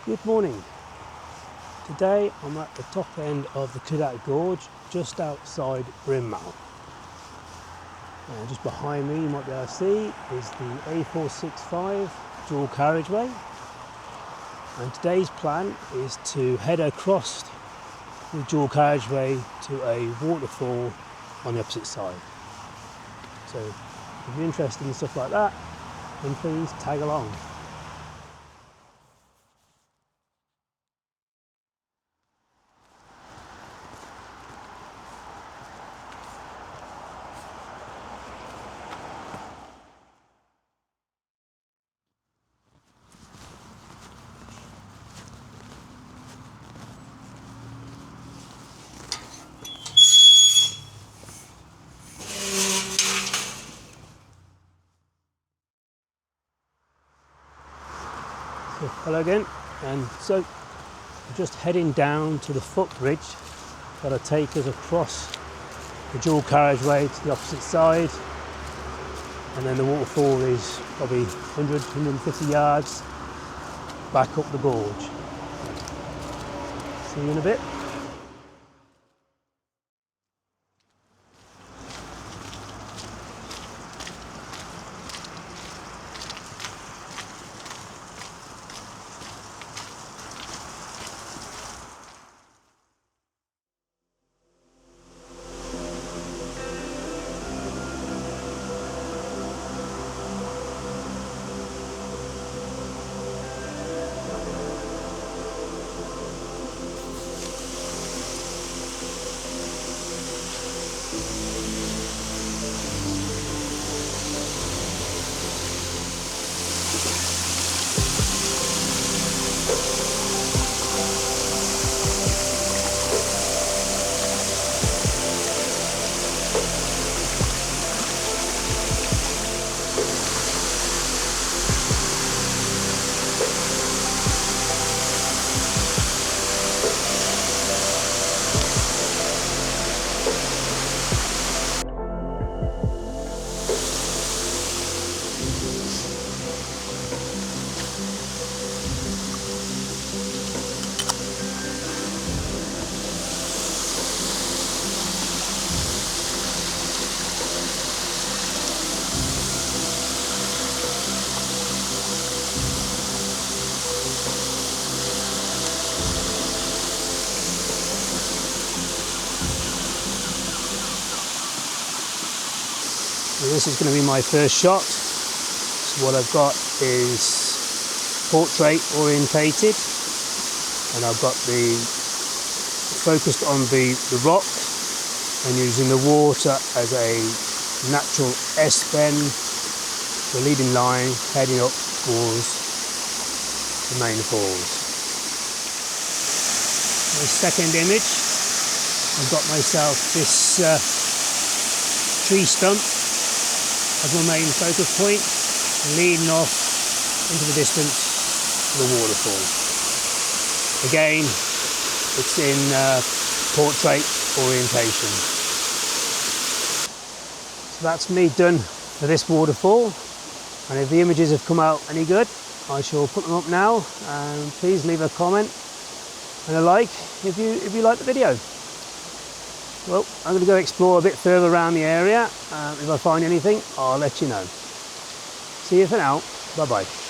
Good morning. Today I'm at the top end of the Clydach Gorge, just outside Brynmawr. And just behind me, you might be able to see, is the A465 dual carriageway. And today's plan is to head across the dual carriageway to a waterfall on the opposite side. So if you're interested in stuff like that, then please tag along. Hello again, and so we're just heading down to the footbridge that'll take us across the dual carriageway to the opposite side, and then the waterfall is probably 100-150 yards back up the gorge. See you in a bit. This is going to be my first shot. So what I've got is portrait orientated, and I've got the focused on the rock and using the water as a natural S-bend, the leading line heading up towards the main falls. My second image, I've got myself this tree stump as my main focus point, leading off into the distance to the waterfall. Again, it's in portrait orientation. So that's me done for this waterfall, and if the images have come out any good, I shall put them up now, and please leave a comment and a like if you like the video. Well, I'm going to go explore a bit further around the area. If I find anything, I'll let you know. See you for now. Bye bye.